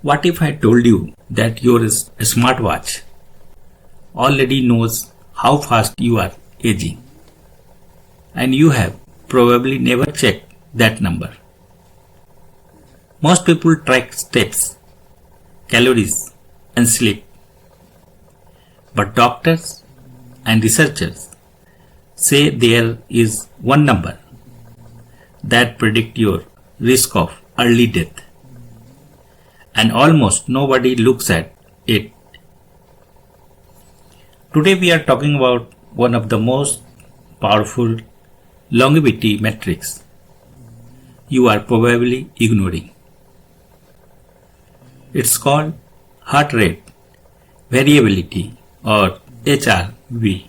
What if I told you that your smartwatch already knows how fast you are aging and you have probably never checked that number? Most people track steps, calories and sleep, but doctors and researchers say there is one number that predicts your risk of early death, and almost nobody looks at it. Today we are talking about one of the most powerful longevity metrics you are probably ignoring. It's called heart rate variability or HRV.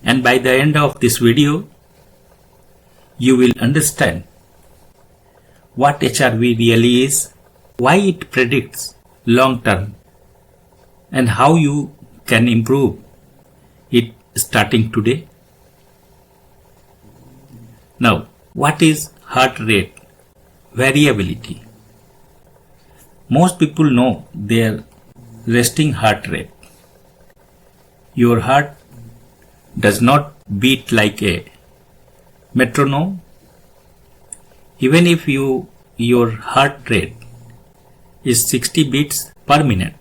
And by the end of this video, you will understand what HRV really is, why it predicts long term, and how you can improve it starting today. Now, what is heart rate variability? Most people know their resting heart rate. Your heart does not beat like a metronome. Even if your heart rate is 60 beats per minute,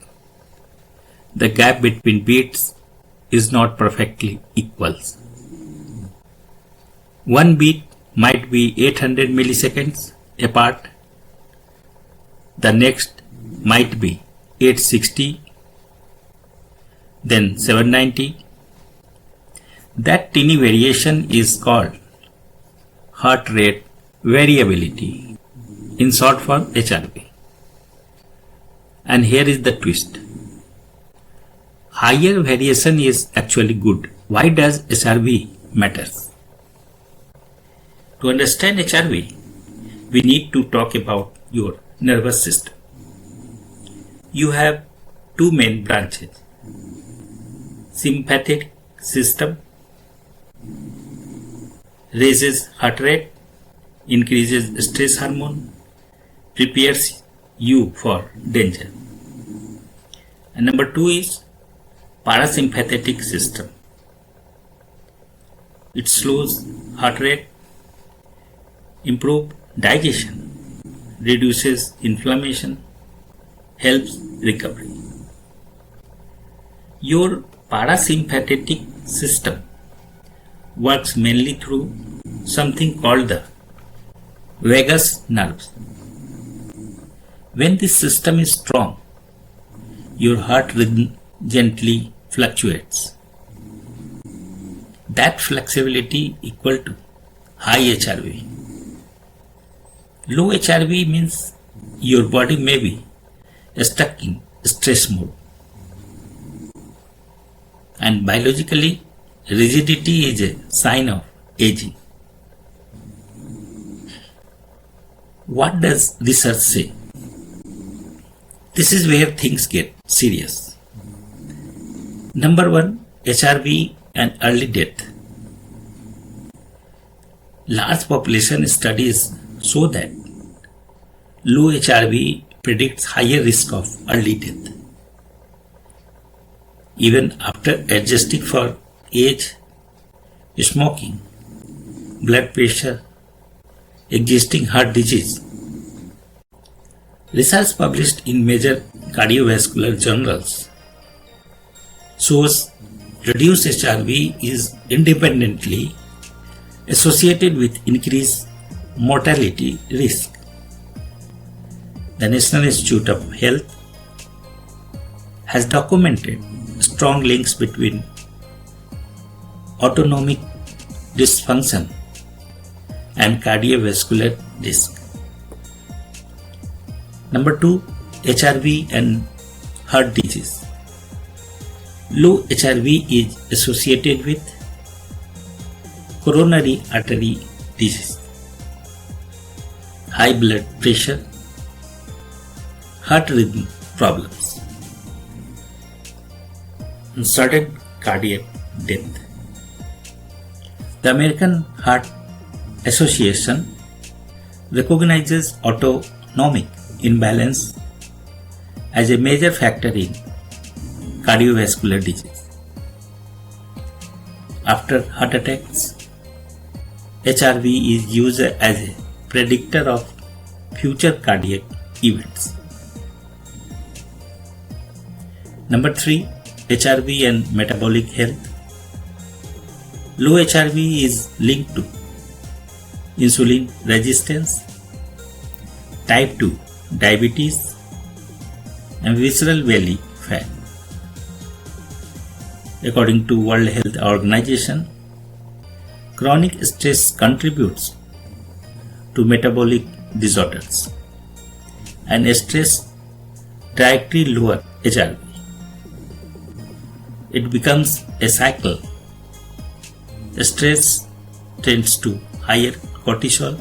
the gap between beats is not perfectly equal. One beat might be 800 milliseconds apart, the next might be 860, then 790. That teeny variation is called heart rate variability, in short for HRV. And here is the twist. Higher variation is actually good. Why does HRV matters? To understand HRV, we need to talk about your nervous system. You have two main branches. Sympathetic system raises heart rate, increases stress hormone, prepares you for danger. And number two is parasympathetic system. It slows heart rate, improves digestion, reduces inflammation, helps recovery. Your parasympathetic system works mainly through something called the vagus nerves. When this system is strong, your heart rhythm gently fluctuates. That flexibility equal to high HRV. Low HRV means your body may be stuck in stress mode. And biologically, rigidity is a sign of aging. What does research say? This is where things get serious. Number one, HRV and early death. Large population studies show that low HRV predicts higher risk of early death. Even after adjusting for age, smoking, blood pressure, existing heart disease. Research published in major cardiovascular journals shows reduced HRV is independently associated with increased mortality risk. The National Institute of Health has documented strong links between autonomic dysfunction and cardiovascular risk. Number 2, HRV and heart disease. Low HRV is associated with coronary artery disease, high blood pressure, heart rhythm problems, and sudden cardiac death. The American Heart Association recognizes autonomic imbalance as a major factor in cardiovascular disease. After heart attacks, HRV is used as a predictor of future cardiac events. Number 3. HRV and metabolic health. Low HRV is linked to insulin resistance, type 2 diabetes, and visceral belly fat. According to World Health Organization, chronic stress contributes to metabolic disorders, and stress directly lowers HRV. It becomes a cycle. Stress tends to higher cortisol.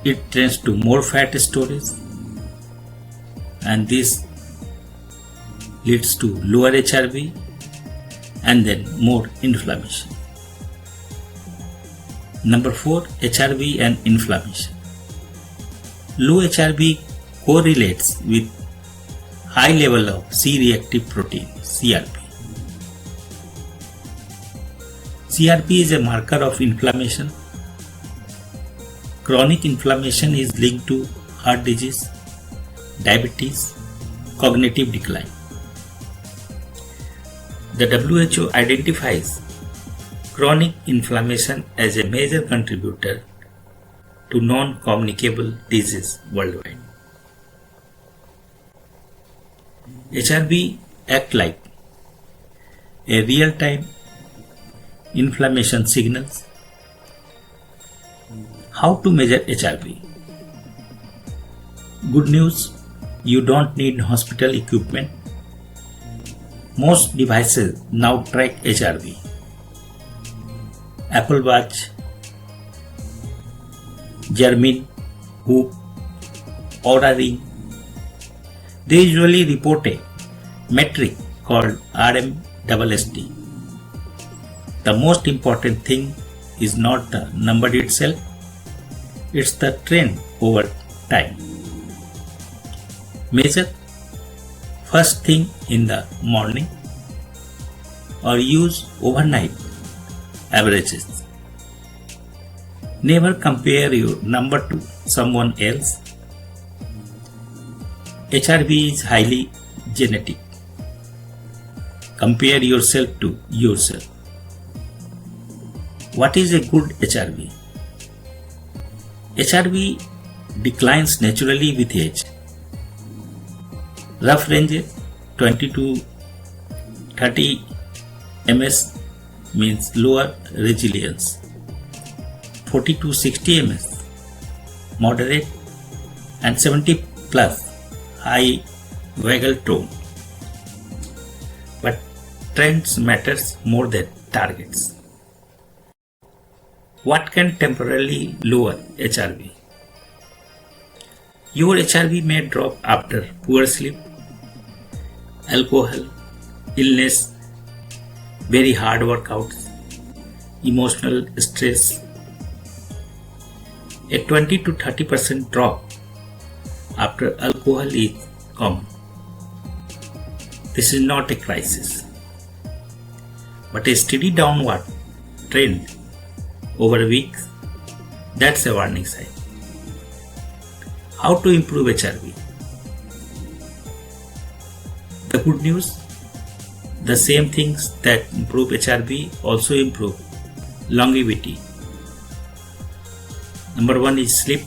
It tends to more fat storage, and this leads to lower HRV and then more inflammation. Number 4. HRV and inflammation. Low HRV correlates with high level of C-reactive protein, CRP. CRP is a marker of inflammation. Chronic inflammation is linked to heart disease, diabetes, cognitive decline. The WHO identifies chronic inflammation as a major contributor to non-communicable disease worldwide. HRV act like a real-time inflammation signals. How to measure HRV? Good news, you don't need hospital equipment. Most devices now track HRV. Apple Watch, Garmin, Whoop, Oura Ring. They usually report a metric called RMSST. The most important thing is not the number itself, it's the trend over time. Measure first thing in the morning or use overnight averages. Never compare your number to someone else. HRV is highly genetic. Compare yourself to yourself. What is a good HRV? HRV declines naturally with age. Rough range 20 to 30 ms means lower resilience. 40 to 60 ms moderate, and 70 plus high vagal tone. But trends matters more than targets. What can temporarily lower HRV? Your HRV may drop after poor sleep, alcohol, illness, very hard workouts, emotional stress. A 20 to 30% drop after alcohol is common. This is not a crisis, but a steady downward trend over weeks, that's a warning sign. How to improve HRV? The good news, the same things that improve HRV also improve longevity. Number 1 is sleep,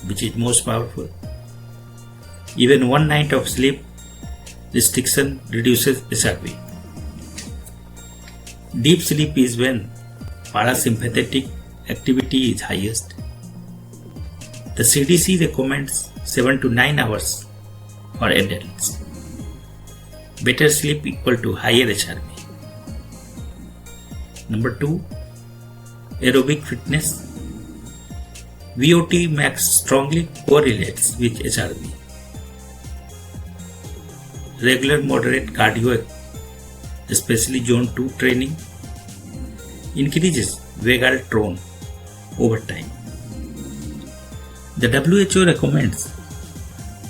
which is most powerful. Even one night of sleep restriction reduces HRV. Deep sleep is when parasympathetic activity is highest. The CDC recommends 7 to 9 hours for adults. Better sleep equal to higher HRV. Number 2, aerobic fitness. VO2 max strongly correlates with HRV. Regular moderate cardio, especially zone 2 training, increases vagal tone over time. The WHO recommends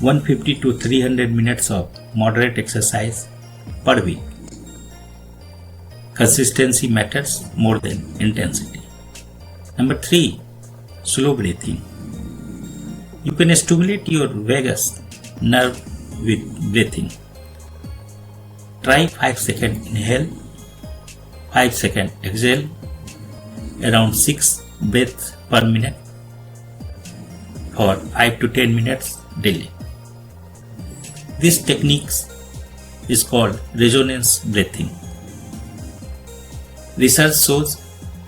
150 to 300 minutes of moderate exercise per week. Consistency matters more than intensity. Number 3. Slow breathing. You can stimulate your vagus nerve with breathing. Try 5-second inhale, 5-second exhale, around 6 breaths per minute for 5 to 10 minutes daily. This technique is called resonance breathing. Research shows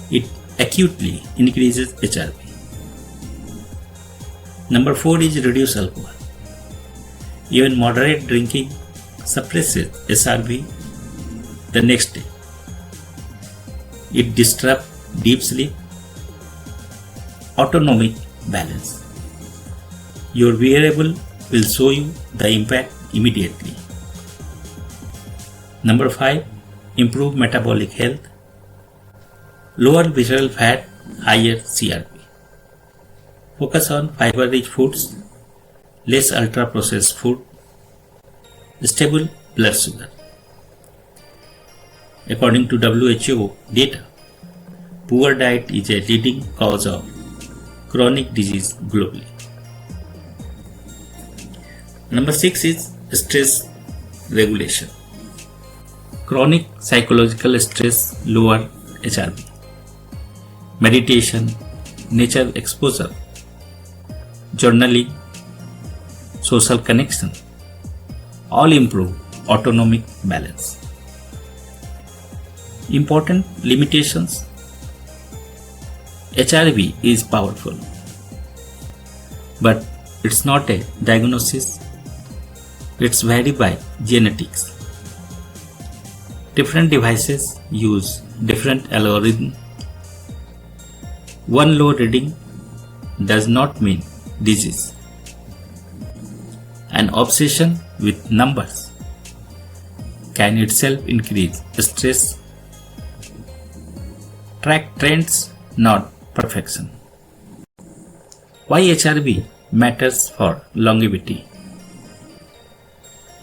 it acutely increases HRV. Number 4 is reduce alcohol. Even moderate drinking suppresses HRV the next day. It disrupts deep sleep, autonomic balance. Your wearable will show you the impact immediately. Number 5. Improve metabolic health. Lower visceral fat, higher CRP. Focus on fiber-rich foods, less ultra-processed food, stable blood sugar. According to WHO data, poor diet is a leading cause of chronic disease globally. Number 6 is stress regulation. Chronic psychological stress lower HRV. Meditation, nature exposure, journaling, social connection all improve autonomic balance. Important limitations. HRV is powerful, but it's not a diagnosis. It's varied by genetics. Different devices use different algorithms. One low reading does not mean disease. An obsession with numbers can itself increase stress. Track trends, not perfection. Why HRV matters for longevity?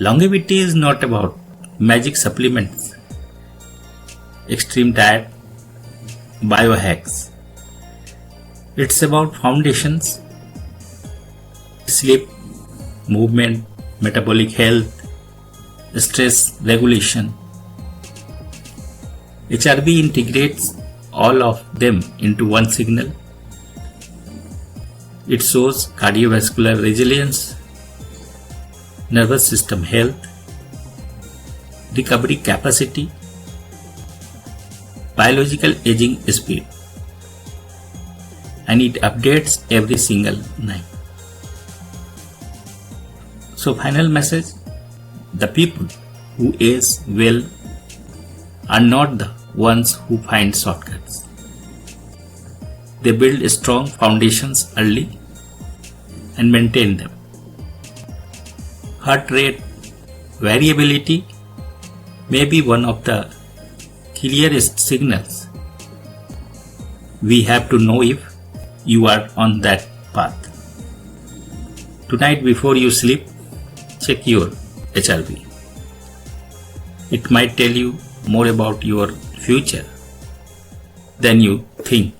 Longevity is not about magic supplements, extreme diet, biohacks. It's about foundations, sleep, movement, metabolic health, stress regulation. HRV integrates all of them into one signal. It shows cardiovascular resilience, nervous system health, recovery capacity, biological aging speed, and it updates every single night. So final message, the people who age well are not the ones who find shortcuts. They build strong foundations early and maintain them. Heart rate variability may be one of the clearest signals. We have to know if you are on that path. Tonight before you sleep, check your HRV. It might tell you more about your future than you think.